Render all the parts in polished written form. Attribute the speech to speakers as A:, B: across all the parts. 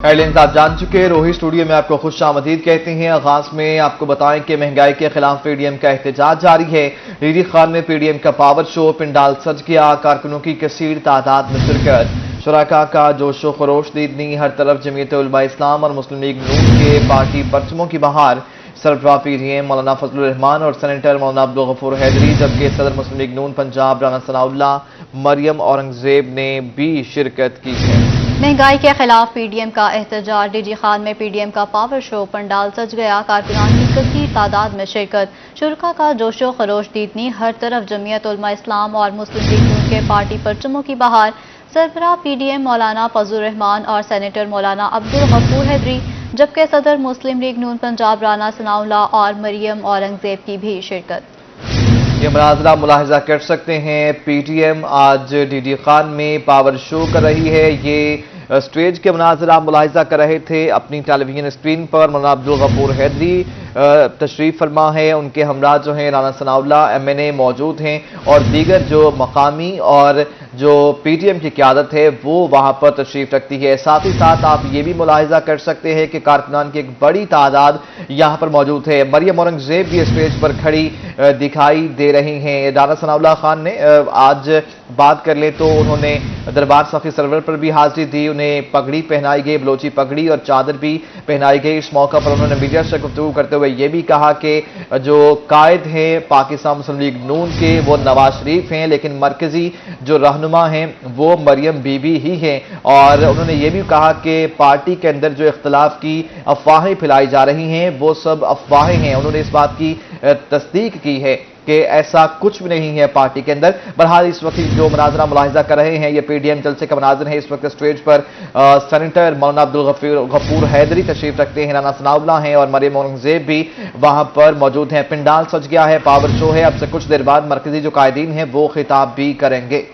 A: Headlines आप जान चुके हैं। रोही स्टूडियो में आपको खुश आमदीद कहते हैं। आगाज में आपको बताएं कि महंगाई के खिलाफ पीडीएम का एहतजाज जारी है। डीडी खान में पीडीएम का पावर शो, पिंडाल सज गया, कारकुनों की कसीर तादाद में शिरकत, शुराका का जोशो खरोश दीदनी, हर तरफ जमीयत उलमा इस्लाम और मुस्लिम लीग नून के पार्टी परचमों की बहार। सरबराह पीडीएम मौलाना फजलुर रहमान और सेनेटर मौलाना अब्दुल गफूर हैदरी, जबकि सदर मुस्लिम लीग नून पंजाब राना सनाउल्लाह मरियम औरंगजेब ने भी शिरकत की है।
B: महंगाई के खिलाफ पीडीएम का एहतजाज, डीडी खान में पीडीएम का पावर शो, पंडाल सज गया, कारकुनान की कसीर तादाद में शिरकत, शुरका का जोशो खरोश दीदनी, हर तरफ जमीयत उलमा इस्लाम और मुस्लिम लीग नून के पार्टी परचमों की बहार। सरबराह पीडीएम मौलाना फजलुर रहमान और सेनेटर मौलाना अब्दुल गफूर हैदरी, जबकि सदर मुस्लिम लीग नून पंजाब राना सनाउल्लाह और मरियम औरंगजेब की भी शिरकत।
A: ये मनाजरा मुलाहिजा कर सकते हैं। पीटीएम आज डीडी खान में पावर शो कर रही है। ये स्टेज के मनाजरा मुलाहिजा कर रहे थे अपनी टेलीविजन स्क्रीन पर। मौलाना अब्दुल गफूर हैदरी तशरीफ फरमा है, उनके हमरा जो हैं राना सनाउल्लाह एमएनए मौजूद हैं और दीगर जो मकामी और जो पीटीएम की क़यादत है वो वहां पर तशरीफ रखती है। साथ ही साथ आप ये भी मुलाहिजा कर सकते हैं कि कारकुनान की एक बड़ी तादाद यहां पर मौजूद है। मरियम औरंगजेब भी स्टेज पर खड़ी दिखाई दे रही हैं। राना सनाउल्लाह खान ने आज बात कर ले तो उन्होंने दरबार सफ़ी सरवर पर भी हाजिरी दी, उन्हें पगड़ी पहनाई गई, बलोची पगड़ी और चादर भी पहनाई गई। इस मौका पर उन्होंने मीडिया से गुफ्तगू करते हुए ये भी कहा कि जो कायद हैं पाकिस्तान मुस्लिम लीग नून के वो नवाज शरीफ हैं, लेकिन मरकजी जो रहनुमा हैं वो मरियम बीबी ही हैं। और उन्होंने ये भी कहा कि पार्टी के अंदर जो इख्तलाफ की अफवाहें फैलाई जा रही हैं वो सब अफवाहें हैं। उन्होंने इस बात की तस्दीक की है कि ऐसा कुछ भी नहीं है पार्टी के अंदर। बहरहाल इस वक्त जो मनाजरा मुलाहिजा कर रहे हैं ये पीडीएम जलसे का मनाजर है। इस वक्त स्टेज पर सेनेटर मौलाना अब्दुल गफूर हैदरी तशरीफ रखते हैं, राना सनाउल्लाह हैं और मरियम औरंगजेब भी वहां पर मौजूद हैं। पिंडाल सज गया है, पावर शो है। अब से कुछ देर बाद मरकजी जो कायदीन हैं वो खिताब भी करेंगे।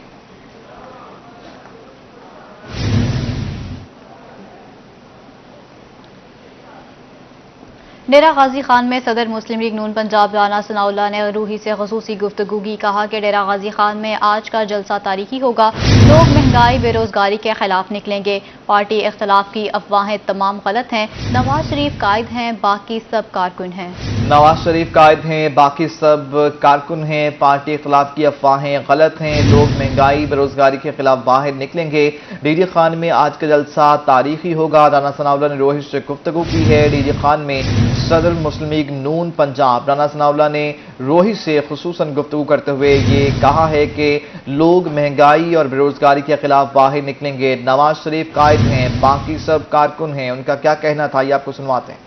B: डेरा गाजी खान में सदर मुस्लिम लीग नून पंजाब राना सनाउल्लाह ने रूही से खसूसी गुफ्तगू की। कहा कि डेरा गाजी खान में आज का जलसा तारीखी होगा, लोग महंगाई बेरोजगारी के खिलाफ निकलेंगे, पार्टी इख्तलाफ की अफवाहें तमाम गलत हैं, नवाज शरीफ कायद हैं, बाकी सब कारकुन हैं।
A: नवाज शरीफ कायद हैं, बाकी सब कारकुन हैं, पार्टी इख्तलाफ की अफवाहें गलत हैं, लोग महंगाई बेरोजगारी के खिलाफ बाहर निकलेंगे, डीडी खान में आज का जलसा तारीखी होगा। राना सनाउल्लाह ने रोहित से गुफ्तगू की है। डीडी खान में सदर मुस्लिम लीग नून पंजाब राना सनाउल्लाह ने रोहित से खुसूसन गुफ्तगू करते हुए ये कहा है कि लोग महंगाई और बेरोजगारी के खिलाफ बाहर निकलेंगे, नवाज शरीफ कायद हैं, बाकी सब कारकुन हैं। उनका क्या कहना था ये आपको सुनवाते हैं।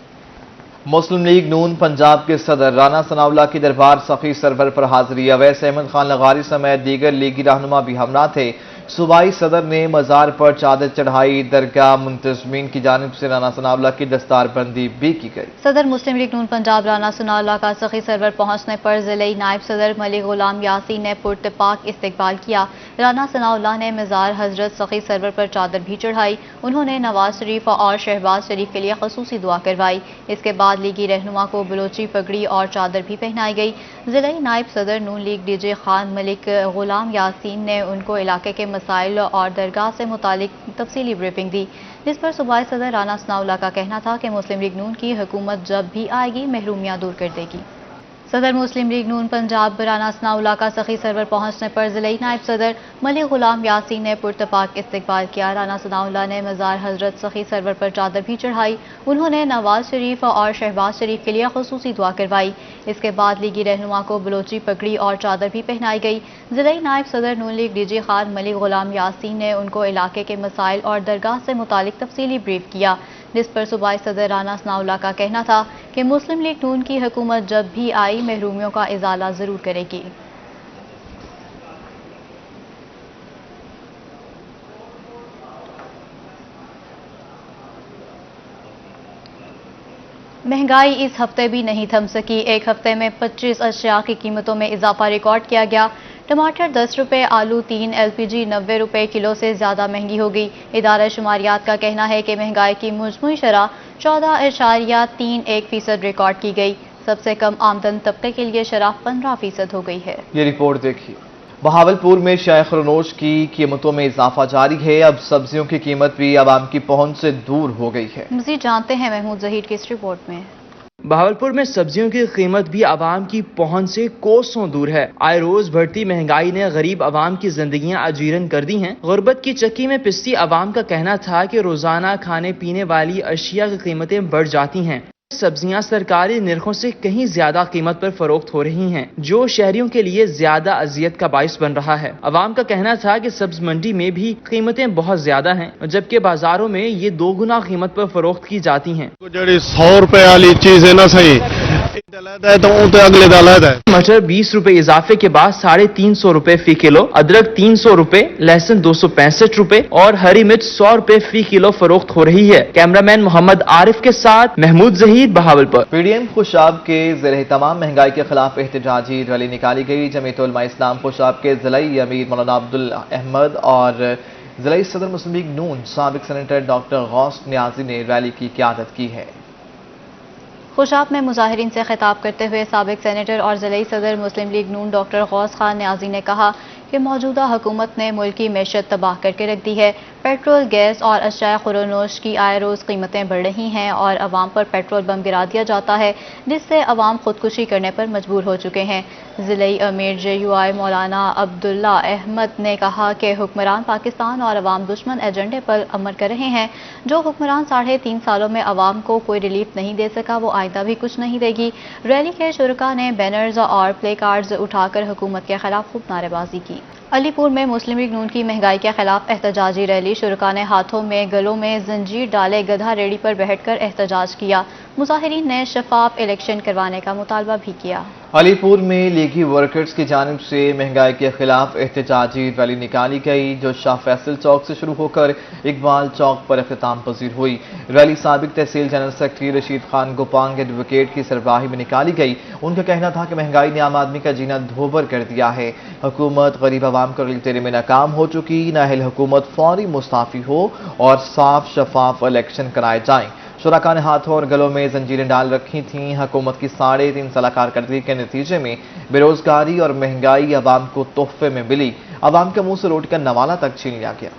A: मुस्लिम लीग नून पंजाब के सदर राना सनाउल्लाह की दरबार सफ़ी सरवर पर हाजिरी। अवैस अहमद खान लगारी समेत दीगर लीगी रहनुमा भी हमरा थे। सूबाई सदर ने मज़ार पर चादर चढ़ाई, दरगाह मुंतजमीन की जानिब से राना सनाउल्लाह की दस्तारबंदी भी की गई।
B: सदर मुस्लिम लीग नून पंजाब राना सनाउल्लाह का सखी सरवर पहुंचने पर ज़िले नायब सदर मलिक गुलाम यासीन ने पुरतपाक इस्तकबाल किया। राना सनाउल्लाह ने मज़ार हजरत सखी सरवर पर चादर भी चढ़ाई। उन्होंने नवाज शरीफ और शहबाज शरीफ के लिए खसूसी दुआ करवाई। इसके बाद लीगी रहनुमा को बलोची पगड़ी और चादर भी पहनाई गई। ज़िले नायब सदर नून लीग डीजे खान मलिक गुलाम यासीन ने उनको इलाके के मसाइल और दरगाह से मुतालिक तफसीली ब्रीफिंग दी, जिस पर सूबाई सदर राना सनाउल्लाह का कहना था कि मुस्लिम लीग नून की हुकूमत जब भी आएगी महरूमियां दूर कर देगी। सदर मुस्लिम लीग नून पंजाब राना सनाउल्लाह का सखी सरवर पहुंचने पर ज़िले नायब सदर मलिक गुलाम यासीन ने पुरतपाक इस्तकबाल किया। राना सनाउल्लाह ने मज़ार हजरत सखी सरवर पर चादर भी चढ़ाई। उन्होंने नवाज शरीफ और शहबाज शरीफ के लिए खसूसी दुआ करवाई। इसके बाद लीगी रहनुमा को बलोची पगड़ी और चादर भी पहनाई गई। ज़िले नायब सदर नून लीग डीजे खान मलिक गुलाम यासीन ने उनको इलाके के मसाइल और दरगाह से मुतालिक तफसीली ब्रीफ किया, जिस पर सूबाई सदर राना सनाउल्लाह का कहना था कि मुस्लिम लीग नून की हुकूमत जब भी आई महरूमियों का इजाला जरूर करेगी। महंगाई इस हफ्ते भी नहीं थम सकी। एक हफ्ते में 25 अशिया की कीमतों में इजाफा रिकॉर्ड किया गया। टमाटर 10 रुपये, आलू 3, एलपीजी 90 रुपये किलो से ज़्यादा महंगी हो गई। इदारा शुमारियात का कहना है कि महंगाई की मजमूई शरह 14.31% रिकॉर्ड की गई। सबसे कम आमदन तबके के लिए शरह 15% हो गई है।
A: ये रिपोर्ट देखिए। बहावलपुर में शाह खुरनोश की कीमतों में इजाफा जारी है। अब सब्जियों की कीमत भी आवाम की पहुंच से दूर हो गई है।
B: मज़ीद जानते हैं महमूद जहीर की इस रिपोर्ट में।
C: बहावलपुर में सब्जियों की कीमत भी आवाम की पहुंच से कोसों दूर है। आए रोज बढ़ती महंगाई ने गरीब आवाम की जिंदगियां अजीरन कर दी हैं। गुर्बत की चक्की में पिसती आवाम का कहना था कि रोजाना खाने पीने वाली अशिया की कीमतें बढ़ जाती हैं। सब्जियां सरकारी निर्खों से कहीं ज्यादा कीमत पर फरोख्त हो रही हैं, जो शहरियों के लिए ज्यादा अजियत का बाइस बन रहा है। आवाम का कहना था कि सब्ज मंडी में भी कीमतें बहुत ज्यादा हैं, जबकि बाजारों में ये 2 गुना कीमत पर फरोख्त की जाती हैं।
D: 100 रुपए वाली चीज है ना सही तो अगले है।
C: मटर 20 रुपए इजाफे के बाद 350 रुपए फी किलो, अदरक 300 रुपए, लहसुन 265 रुपए और हरी मिर्च 100 रुपए फी किलो फरोख्त हो रही है। कैमरामैन मोहम्मद आरिफ के साथ महमूद जहीर, बहावलपुर।
A: पीडीएम खुशाब के ज़ेरे तमाम महंगाई के खिलाफ एहतजाजी रैली निकाली गई। जमीयत उलमा इस्लाम खुशाब के ज़िलाई अमीर मौलाना अब्दुल अहमद और ज़िलाई सदर मुस्लिम लीग नून साबिक सेनेटर डॉक्टर गौस नियाजी ने रैली की क़यादत की है।
B: खुशाब में मुजाहिरीन से खिताब करते हुए साबिक सेनेटर और ज़िलाई सदर मुस्लिम लीग नून डॉक्टर गौस खान नियाजी ने कहा कि मौजूदा हुकूमत ने मुल्क की मैशत तबाह करके रख दी है। पेट्रोल, गैस और अशिया खुरनोश की आए रोज़ कीमतें बढ़ रही हैं और अवाम पर पेट्रोल बम गिरा दिया जाता है, जिससे अवाम खुदकुशी करने पर मजबूर हो चुके हैं। ज़िलाई अमीर JUI मौलाना अब्दुल्ला अहमद ने कहा कि हुक्मरान पाकिस्तान और अवाम दुश्मन एजेंडे पर अमल कर रहे हैं। जो हुक्मरान 3.5 सालों में अवाम को कोई रिलीफ नहीं दे सका, वो आइंदा भी कुछ नहीं देगी। रैली के शुरका ने बैनर्स और प्ले कार्ड्स उठाकर हुकूमत के खिलाफ खूब नारेबाजी की। अलीपुर में मुस्लिम लीग नून की महंगाई के खिलाफ एहतजाजी रैली। शुरका ने हाथों में गलों में जंजीर डाले गधा रेडी पर बैठकर एहतजाज किया। मुजाहिरीन ने शफाफ इलेक्शन करवाने का मुतालबा भी किया।
A: अलीपुर में लीगी वर्कर्स की जानिब से महंगाई के खिलाफ एहतजाजी रैली निकाली गई, जो शाह फैसल चौक से शुरू होकर इकबाल चौक पर अख्ताम पजीर हुई। रैली साबिक tehsil general secretary Rashid Khan Gopang advocate की सरबराही में निकाली गई। उनका कहना था कि महंगाई ने आम आदमी का जीना धोबर कर दिया है। हुकूमत गरीब आवाम को रिलीफ देने में नाकाम हो चुकी। नाअहल हुकूमत फौरी मुस्ताफी हो और साफ शफाफ इलेक्शन कराए जाएं। शुरका ने हाथों और गलों में जंजीरें डाल रखी थीं। हुकूमत की 3.5 साल कारकर्दगी के नतीजे में बेरोजगारी और महंगाई आवाम को तोहफे में मिली। आवाम के मुंह से रोटी का नवाला तक छीन लिया गया।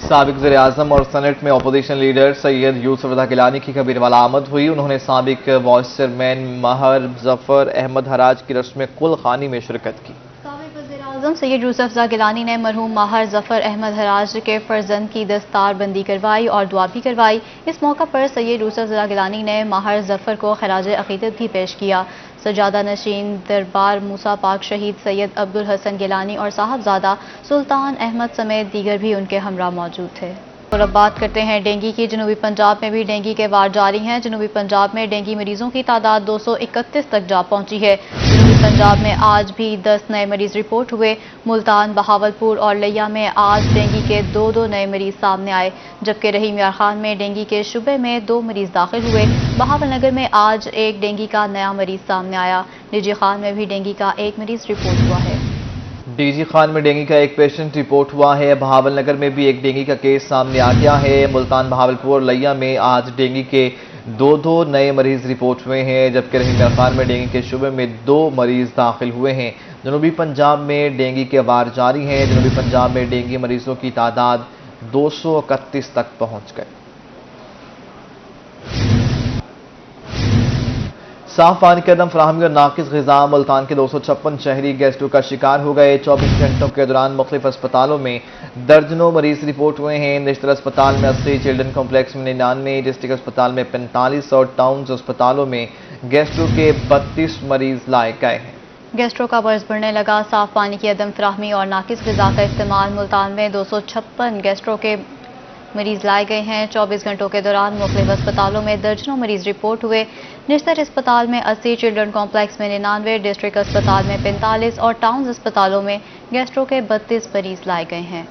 A: साबिक वज़ीर आज़म और सेनेट में अपोजिशन लीडर सैयद यूसुफ रज़ा गिलानी की कबीर वाला आमद हुई। उन्होंने साबिक वाइस चेयरमैन माहर जफर अहमद हराज की रस्म कुल खानी में शिरकत की।
B: आज़म सैयद यूसुफ रज़ा गिलानी ने मरहूम माहर जफर अहमद हराज के फर्जंद की दस्तार बंदी करवाई और दुआ भी करवाई। इस मौका पर सैयद यूसुफ रज़ा गिलानी ने माहर जफर को खराज अकीदत भी पेश किया। सजादा नशीन दरबार मूसा पाक शहीद सैयद अब्दुल हसन गिलानी और साहबजादा सुल्तान अहमद समेत दीगर भी उनके हमरा मौजूद थे। और अब बात करते हैं डेंगू की। जनूबी पंजाब में भी डेंगू के वार जारी हैं। जनूबी पंजाब में डेंगू मरीजों की तादाद 231 तक जा पहुंची है। जनूबी पंजाब में आज भी 10 नए मरीज रिपोर्ट हुए। मुल्तान, बहावलपुर और लिया में आज डेंगू के 2 नए मरीज सामने आए, जबकि रहीम यार खान में डेंगू के शुबे में 2 मरीज दाखिल हुए। बहावलनगर में आज एक डेंगू का नया मरीज सामने आया। डीजी खान में भी डेंगू का 1 मरीज रिपोर्ट हुआ है।
A: डीजी खान में डेंगू का एक पेशेंट रिपोर्ट हुआ है। बहावलनगर में भी एक डेंगू का केस सामने आ गया है। मुल्तान, बहावलपुर और लिया में आज डेंगू के 2 नए मरीज रिपोर्ट हुए हैं, जबकि रहीम यार खान में डेंगू के शुबे में 2 मरीज दाखिल हुए हैं। जनूबी पंजाब में डेंगू के वार जारी हैं। जनूबी पंजाब में डेंगू मरीजों की तादाद 231 तक पहुंच गई। साफ पानी की अदम फराहमी और नाकिस ग़िज़ा। मुल्तान के 256 शहरी गैस्ट्रो का शिकार हो गए। 24 घंटों के दौरान मुख्तलिफ अस्पतालों में दर्जनों मरीज रिपोर्ट हुए हैं। नेशनल अस्पताल में 80, चिल्ड्रन कॉम्प्लेक्स में 99, डिस्ट्रिक्ट अस्पताल में 45 और टाउन अस्पतालों में गैस्ट्रो के 32 मरीज लाए गए हैं।
B: गैस्ट्रो का मर्ज बढ़ने लगा। साफ पानी की अदम फराहमी और नाकिस ग़िज़ा का इस्तेमाल। मुल्तान में 256 गैस्ट्रो के मरीज लाए गए हैं। 24 घंटों के दौरान मुख्तलिफ अस्पतालों में दर्जनों मरीज रिपोर्ट हुए। निश्तर अस्पताल में 80, चिल्ड्रन कॉम्प्लेक्स में 99, डिस्ट्रिक्ट अस्पताल में 45 और टाउन अस्पतालों में गैस्ट्रो के 32 मरीज लाए गए हैं।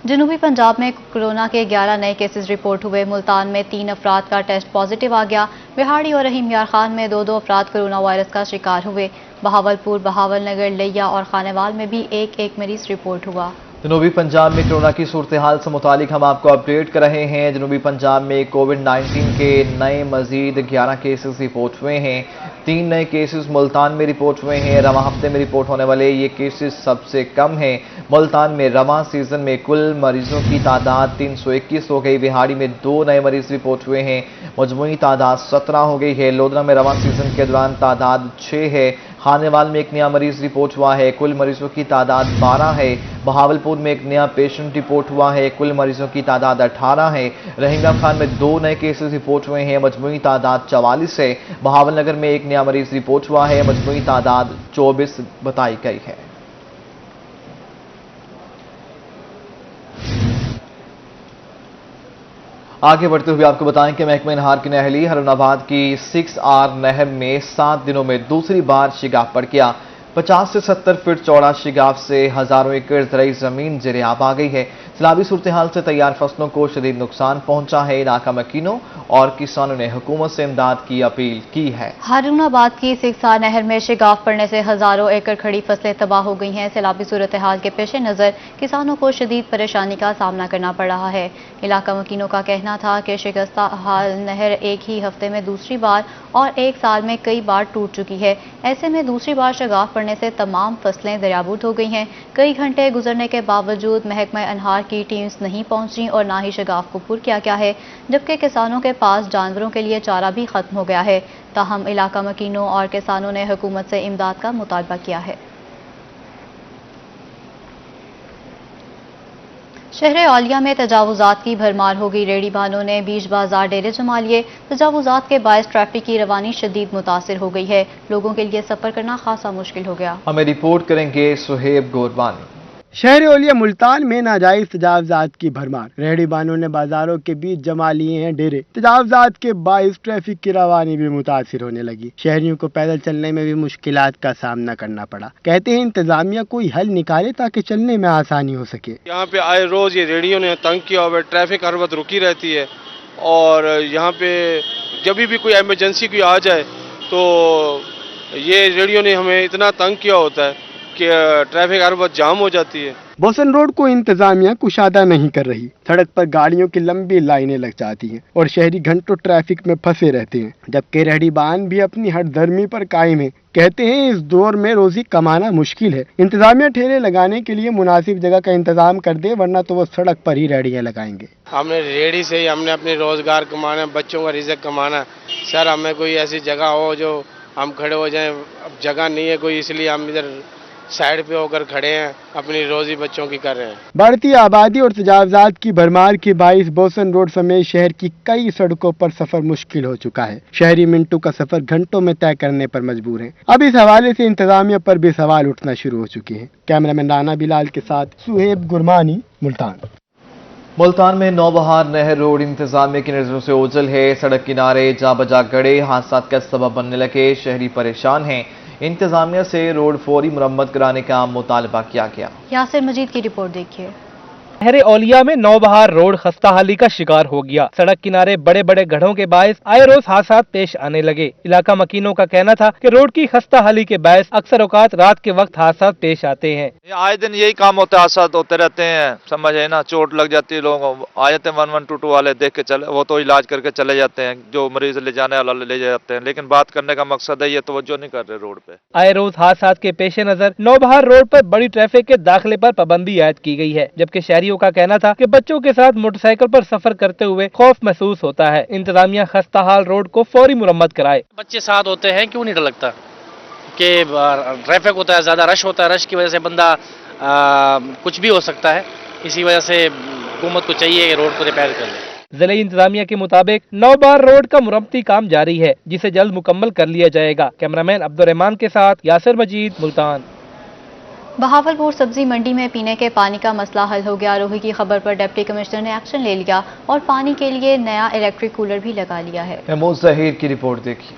B: जनूबी पंजाब में कोरोना के 11 नए केसेस रिपोर्ट हुए। मुल्तान में 3 अफराद का टेस्ट पॉजिटिव आ गया। बिहाड़ी और रहीम यार खान में 2 अफराद कोरोना वायरस का शिकार हुए। बहावलपुर, बहावलनगर, लिया और खानेवाल में भी 1 मरीज रिपोर्ट हुआ।
A: जनूबी पंजाब में कोरोना की सूरत हाल से मुतालिक हम आपको अपडेट कर रहे हैं। जनूबी पंजाब में कोविड-19 के नए मजीद 11 केसेस रिपोर्ट हुए हैं। 3 नए केसेस मुल्तान में रिपोर्ट हुए हैं। रवां हफ्ते में रिपोर्ट होने वाले ये केसेस सबसे कम हैं। मुल्तान में रवां सीजन में कुल मरीजों की तादाद 321 हो गई। बिहाड़ी में 2 नए मरीज रिपोर्ट हुए हैं। मजमूई तादाद 17 हो गई है। लोधरा में रवां सीजन के दौरान तादाद 6 है। खानेवाल में एक नया मरीज रिपोर्ट हुआ है। कुल मरीजों की तादाद 12 है। बहावलपुर में एक नया पेशेंट रिपोर्ट हुआ है। कुल मरीजों की तादाद 18 है। रहीम खान में 2 नए केसेस रिपोर्ट हुए हैं। मजमूई तादाद 44 है। बहावलनगर में एक नया मरीज रिपोर्ट हुआ है। मजमूई तादाद 24 बताई गई है। आगे बढ़ते हुए आपको बताएं कि महकमा नहार की नहली हरुणाबाद की 6R नहर में 7 दिनों में दूसरी बार शिगाफ पड़ गया। 50 से 70 फीट चौड़ा शिगाफ से हजारों एकड़ ज़रई जमीन ज़ेरे आब आ गई है। सैलाबी सूरत हाल से तैयार फसलों को शदीद नुकसान पहुंचा है। इलाका मकीनों और किसानों ने हुकूमत से इमदाद की अपील की है।
B: हारूनाबाद की 6R नहर में शिगाफ पड़ने से हजारों एकड़ खड़ी फसलें तबाह हो गई हैं। सैलाबी सूरत हाल के पेश नज़र किसानों को शदीद परेशानी का सामना करना पड़ रहा है। इलाका मकीनों का कहना था कि शिकस्ता हाल नहर एक ही हफ्ते में दूसरी बार और एक साल में कई बार टूट चुकी है। ऐसे में दूसरी बार शिगाफ पड़ने से तमाम फसलें दरियाबूद हो गई हैं। कई घंटे गुजरने के बावजूद महकमा अनहार की टीम्स नहीं पहुंची और ना ही शिगाफ को पुर किया गया है, जबकि किसानों के पास जानवरों के लिए चारा भी खत्म हो गया है। ताहम इलाका मकीनों और किसानों ने हुकूमत से इमदाद का मुतालबा किया है। शहर औलिया में तजावुजात की भरमार हो गई। रेहड़ी बानों ने बीच बाजार डेरे जमा लिए। तजावुजात के बायस ट्रैफिक की रवानी शदीद मुतासिर हो गई है। लोगों के लिए सफर करना खासा मुश्किल हो गया।
A: हमें रिपोर्ट करेंगे सुहेब गोरबानी।
E: शहर औलिया मुल्तान में नाजायज तजावजात की भरमार। रेहड़ी बानों ने बाजारों के बीच जमा लिए हैं डेरे। तजावजात के बाइस ट्रैफिक की रवानी भी मुतासिर होने लगी। शहरियों को पैदल चलने में भी मुश्किलात का सामना करना पड़ा। कहते हैं इंतजामिया कोई हल निकाले ताकि चलने में आसानी हो सके।
D: यहाँ पे आए रोज ये रेडियो ने तंग किया हुआ है। ट्रैफिक हर वक्त रुकी रहती है और यहाँ पे जब भी कोई इमरजेंसी कोई आ जाए तो ये रेडियो ने हमें इतना तंग किया होता है कि ट्रैफिक हर वक्त जाम हो जाती है।
E: बोसन रोड को इंतजामिया कुशादा नहीं कर रही। सड़क पर गाड़ियों की लंबी लाइनें लग जाती हैं और शहरी घंटों ट्रैफिक में फंसे रहते हैं, जबकि रेहड़ीबान भी अपनी हठधर्मी पर कायम है। कहते हैं इस दौर में रोजी कमाना मुश्किल है। इंतजामिया ठेले लगाने के लिए मुनासिब जगह का इंतजाम कर दे, वरना तो वो सड़क पर ही रेहड़ियाँ लगाएंगे।
F: हमने रेहड़ी से ही हमने अपने रोजगार कमाना, बच्चों का रिज़्क कमाना। सर हमें कोई ऐसी जगह हो जो हम खड़े हो जाएं। अब जगह नहीं है कोई, इसलिए हम इधर साइड पे होकर खड़े हैं, अपनी रोजी बच्चों की कर रहे हैं।
E: बढ़ती आबादी और तजावजात की भरमार के बाइस बोसन रोड समेत शहर की कई सड़कों पर सफर मुश्किल हो चुका है। शहरी मिनटों का सफर घंटों में तय करने पर मजबूर हैं। अब इस हवाले से इंतजामिया पर भी सवाल उठना शुरू हो चुके हैं। कैमरामैन राना बिलाल के साथ सुहेब गुरमानी, मुल्तान।
A: मुल्तान में नौबहार नहर रोड इंतजामिया की नजरों से ओझल है। सड़क किनारे जा बजा गड़े हादसा का सबब बनने लगे। शहरी परेशान हैं। इंतजामिया से रोड फौरी मुरम्मत कराने का मुतालबा किया गया।
B: यासिर मजीद की रिपोर्ट देखिए।
G: शहर औलिया में नौबहार रोड खस्ताहाली का शिकार हो गया। सड़क किनारे बड़े बड़े गड्ढों के बायस आए रोज हादसा पेश आने लगे। इलाका मकीनों का कहना था कि रोड की खस्ताहाली के बायस अक्सर औकात रात के वक्त हादसा पेश आते हैं।
H: आए दिन यही काम होता है, हादसा होते रहते हैं, समझ है ना। चोट लग जाती है, लोग आ जाते हैं 1122 वाले, देख के चले, वो तो इलाज करके चले जाते हैं। जो मरीज ले जाने वाला ले जाते हैं, लेकिन बात करने का मकसद है ये तवज्जो नहीं कर रहे रोड पे।
G: आए रोज हादसा के पेश नजर नौबहार रोड पर बड़ी ट्रैफिक के दाखिले पर पाबंदी आयद की गई है, जबकि शहरियों का कहना था कि बच्चों के साथ मोटरसाइकिल पर सफर करते हुए खौफ महसूस होता है। इंतजामिया खस्ताहाल रोड को फौरी मुरम्मत कराए।
I: बच्चे साथ होते हैं, क्यों नहीं डर लगता कि ट्रैफिक होता है, ज्यादा रश होता है, रश की वजह से बंदा कुछ भी हो सकता है। इसी वजह से हुकूमत को चाहिए कि रोड को रिपेयर कर ले।
G: जिले इंतजामिया के मुताबिक नौबहार रोड का मुरम्मती काम जारी है, जिसे जल्द मुकम्मल कर लिया जाएगा। कैमरामैन अब्दुर्रहमान के साथ यासिर मजीद, मुल्तान।
B: बहावलपुर सब्जी मंडी में पीने के पानी का मसला हल हो गया। रोही की खबर पर डिप्टी कमिश्नर ने एक्शन ले लिया और पानी के लिए नया इलेक्ट्रिक कूलर भी लगा लिया है।
A: महमूद जहीर की रिपोर्ट देखिए।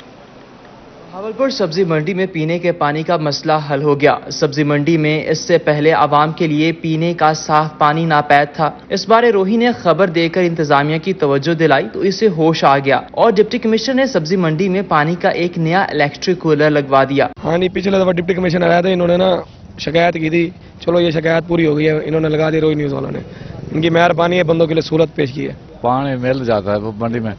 C: बहावलपुर सब्जी मंडी में पीने के पानी का मसला हल हो गया। सब्जी मंडी में इससे पहले आवाम के लिए पीने का साफ पानी नापैद था। इस बारे रोही ने खबर देकर इंतजामिया की तवज्जो दिलाई तो इसे होश आ गया और डिप्टी कमिश्नर ने सब्जी मंडी में पानी का एक नया इलेक्ट्रिक कूलर लगवा दिया।
J: हाँ नहीं, पिछले दफा डिप्टी कमिश्नर आया था, इन्होंने ना शिकायत की थी चलो ये शिकायत पूरी हो गई है, इन्होंने लगा दी रोई न्यूज़ वालों ने। इनकी मेहरबानी है, बंदों के लिए सहूलत पेश की है।
K: पानी मिल जाता है मंडी में,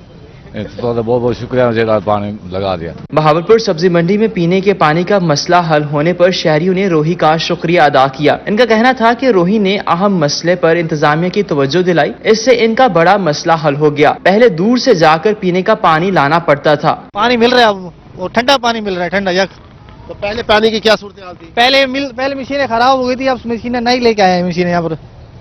K: तो बहुत बहुत शुक्रिया मुझे पानी लगा दिया।
C: बहावलपुर सब्जी मंडी में पीने के पानी का मसला हल होने पर शहरियों ने रोही का शुक्रिया अदा किया। इनका कहना था कि रोही ने अहम मसले पर इंतजामिया की तवज्जो दिलाई, इससे इनका बड़ा मसला हल हो गया। पहले दूर से जाकर पीने का पानी लाना पड़ता था।
L: पानी मिल रहा है अब, वो ठंडा पानी मिल रहा है, ठंडा यक।
F: तो पहले पानी की क्या सूरत हाल थी?
L: पहले मशीनें खराब हो गई थी, अब मशीनें नहीं लेके आए हैं मशीनें यहाँ पर।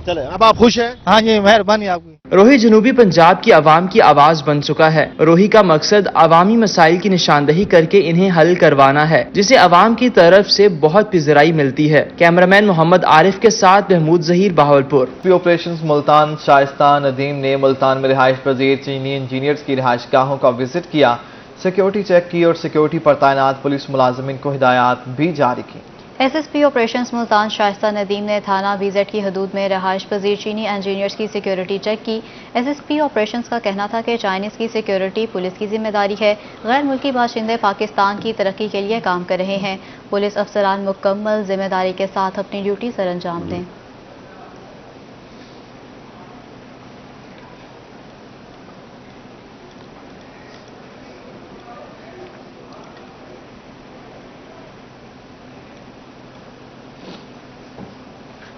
F: चले, अब आप खुश हैं?
L: हाँ जी, मेहरबानी आपकी।
C: रोही जनूबी पंजाब की आवाम की आवाज बन चुका है। रोही का मकसद अवामी मसाइल की निशानदही करके इन्हें हल करवाना है, जिसे अवाम की तरफ से बहुत पिजराई मिलती है। कैमरामैन मोहम्मद आरिफ के साथ महमूद जहीर, बहावलपुर।
A: ऑपरेशन मुल्तान शाइस्ता नदीम ने मुल्तान में रिहाइश पजीर चीनी इंजीनियर्स की रिहाइश गाहों का विजिट किया, सिक्योरिटी चेक की और सिक्योरिटी पर तैनात पुलिस मुलाजिमिन को हिदायत भी जारी की।
B: एसएसपी ऑपरेशंस मुल्तान शाइस्ता नदीम ने थाना बीजेड की हदूद में रहायश पजीर चीनी इंजीनियर्स की सिक्योरिटी चेक की। एसएसपी ऑपरेशंस का कहना था कि चाइनीज की सिक्योरिटी पुलिस की जिम्मेदारी है। गैर मुल्की बाशिंदे पाकिस्तान की तरक्की के लिए काम कर रहे हैं। पुलिस अफसरान मुकम्मल जिम्मेदारी के साथ अपनी ड्यूटी सर अंजाम दें।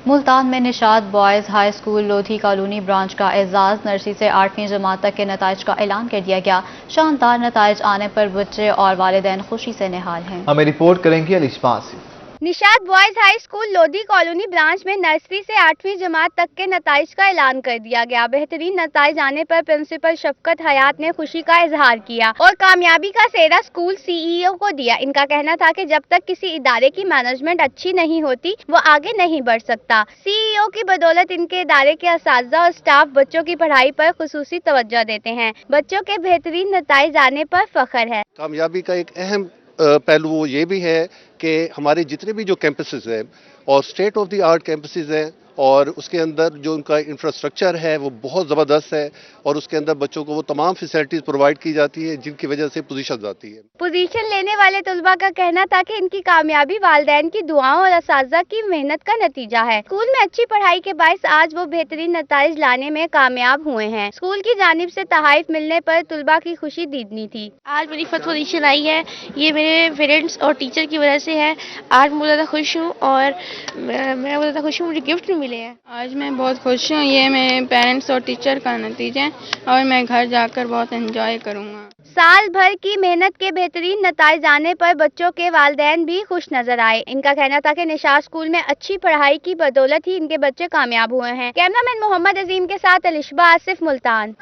B: मुल्तान में Nishat boys high school Lodhi colony branch का एजाज नर्सरी से 8वीं जमात तक के नताइज का ऐलान कर दिया गया। शानदार नताइज आने पर बच्चे और वालिदैन खुशी से निहाल हैं।
A: हमें रिपोर्ट करेंगी Alisha Asif.
M: Nishat boys high school Lodhi colony branch में नर्सरी से 8वीं जमात तक के नताइज का ऐलान कर दिया गया। बेहतरीन नताइज आने पर प्रिंसिपल शफकत हयात ने खुशी का इजहार किया और कामयाबी का सेहरा स्कूल सीईओ को दिया। इनका कहना था कि जब तक किसी इदारे की मैनेजमेंट अच्छी नहीं होती वो आगे नहीं बढ़ सकता। सीईओ की बदौलत इनके इदारे के असातिज़ा और स्टाफ बच्चों की पढ़ाई पर खुसूसी तवज्जो देते हैं। बच्चों के बेहतरीन नताइज आने पर फख्र है।
N: कामयाबी का एक अहम पहलू वो ये भी है कि हमारे जितने भी जो कैंपसेस हैं और state of the art campuses हैं और उसके अंदर जो उनका इंफ्रास्ट्रक्चर है वो बहुत ज़बरदस्त है और उसके अंदर बच्चों को वो तमाम फैसिलिटीज़ प्रोवाइड की जाती है जिनकी वजह से पोजीशन आती है।
M: पोजीशन लेने वाले तलबा का कहना था कि इनकी कामयाबी वालिदैन की दुआओं और असातिज़ा की मेहनत का नतीजा है। स्कूल में अच्छी पढ़ाई के बायस आज वो बेहतरीन नताइज लाने में कामयाब हुए हैं। स्कूल की जानिब से तहाइफ मिलने पर तलबा की खुशी दीदनी थी।
O: आज मेरी फर्स्ट पोजीशन आई है, ये मेरे पेरेंट्स और टीचर की वजह से है। आज मैं ज़्यादा खुश हूँ और मैं ज़्यादा खुश हूँ, मुझे गिफ्ट मिले हैं।
P: आज मैं बहुत खुश हूँ, ये मेरे पेरेंट्स और टीचर का नतीजा है और मैं घर जाकर बहुत एंजॉय करूँगा।
M: साल भर की मेहनत के बेहतरीन नताइज आने पर बच्चों के वालिदैन भी खुश नजर आए। इनका कहना था कि निशात स्कूल में अच्छी पढ़ाई की बदौलत ही इनके बच्चे कामयाब हुए हैं। कैमरामैन मोहम्मद अजीम के साथ अलिशा आसिफ, मुल्तान।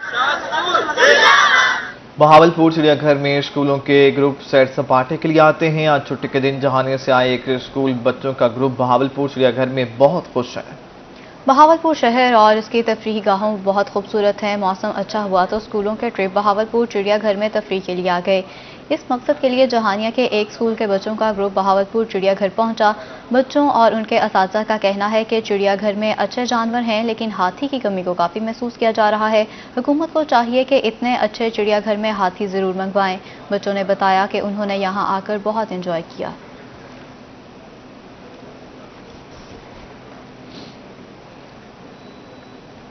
A: बहावलपुर चिड़ियाघर में स्कूलों के ग्रुप सैर सपाटे के लिए आते हैं। आज छुट्टी के दिन जहानिया से आए एक स्कूल बच्चों का ग्रुप बहावलपुर चिड़ियाघर में बहुत खुश है।
B: बहावलपुर शहर और इसकी तफरीही गाहों बहुत खूबसूरत हैं। मौसम अच्छा हुआ तो स्कूलों के ट्रिप बहावलपुर चिड़ियाघर में तफरीह के लिए आ गए। इस मकसद के लिए जहानिया के एक स्कूल के बच्चों का ग्रुप बहावलपुर चिड़ियाघर पहुंचा। बच्चों और उनके असातिज़ा का कहना है कि चिड़ियाघर में अच्छे जानवर हैं लेकिन हाथी की कमी को काफ़ी महसूस किया जा रहा है। हुकूमत को चाहिए कि इतने अच्छे चिड़ियाघर में हाथी ज़रूर मंगवाएं। बच्चों ने बताया कि उन्होंने यहाँ आकर बहुत इंजॉय किया।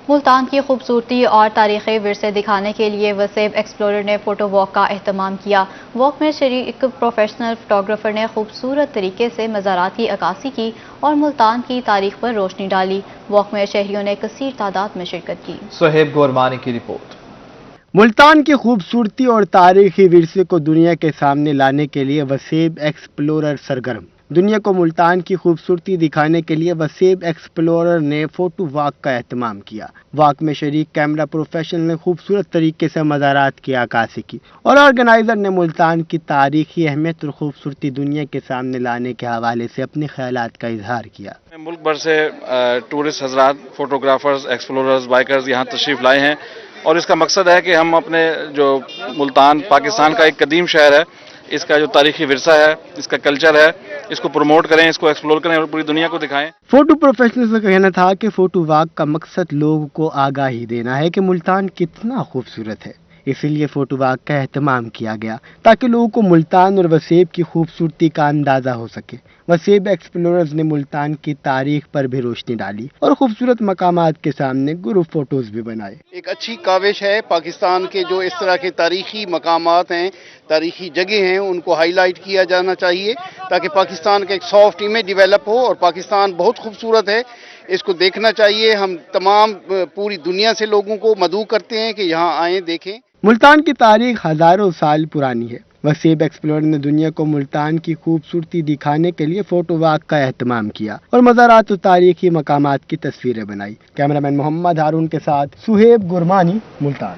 B: मुल्तान की खूबसूरती और तारीख़ी विरसे दिखाने के लिए वसेब एक्सप्लोरर ने फ़ोटो वॉक का एहतमाम किया। वॉक में शरीक प्रोफेशनल फोटोग्राफर ने खूबसूरत तरीके से मज़ारात की अक्कासी की और मुल्तान की तारीख पर रोशनी डाली। वॉक में शहरियों ने कसीर तादाद में शिरकत की।
A: सुहेब गोरमानी की रिपोर्ट।
E: मुल्तान की खूबसूरती और तारीखी विरसे को दुनिया के सामने लाने के लिए वसेब एक्सप्लोरर सरगर्म। दुनिया को मुल्तान की खूबसूरती दिखाने के लिए वसेब एक्सप्लोरर ने फोटो वॉक का एहतमाम किया। वॉक में शरीक कैमरा प्रोफेशनल ने खूबसूरत तरीके से मज़ारात की अक्कासी की और ऑर्गेनाइजर ने मुल्तान की तारीखी अहमियत और खूबसूरती दुनिया के सामने लाने के हवाले से अपने ख्यालात का इजहार किया।
Q: मुल्क भर से टूरिस्ट हजरात, फोटोग्राफर्स, एक्सप्लोरर्स, बाइकर्स यहाँ तशरीफ़ लाए हैं और इसका मकसद है कि हम अपने जो मुल्तान पाकिस्तान का एक कदीम शहर है, इसका जो तारीखी विरसा है, इसका कल्चर है, इसको प्रमोट करें, इसको एक्सप्लोर करें और पूरी दुनिया को दिखाएं।
E: फोटो प्रोफेशनल का कहना था कि फोटो वॉक का मकसद लोगों को आगाही देना है कि मुल्तान कितना खूबसूरत है। इसीलिए फोटो वॉक का एहतमाम किया गया ताकि लोगों को मुल्तान और वसेब की खूबसूरती का अंदाजा हो सके। वसेब एक्सप्लोरर्स ने मुल्तान की तारीख पर भी रोशनी डाली और खूबसूरत मकामात के सामने ग्रुप फोटोज भी बनाए।
R: एक अच्छी काविश है पाकिस्तान के जो इस तरह के तारीखी मकामात हैं, तारीखी जगह हैं, उनको हाईलाइट किया जाना चाहिए ताकि पाकिस्तान का एक सॉफ्ट इमेज डेवलप हो। और पाकिस्तान बहुत खूबसूरत है, इसको देखना चाहिए। हम तमाम पूरी दुनिया से लोगों को मदऊ करते हैं कि यहाँ आएँ, देखें।
E: मुल्तान की तारीख हजारों साल पुरानी है। वसेब एक्सप्लोरर ने दुनिया को मुल्तान की खूबसूरती दिखाने के लिए फोटो वॉक का एहतमाम किया और मज़ारात और तारीखी मकामात की तस्वीरें बनाई। कैमरामैन मोहम्मद हारून के साथ सुहेब गुरमानी, मुल्तान।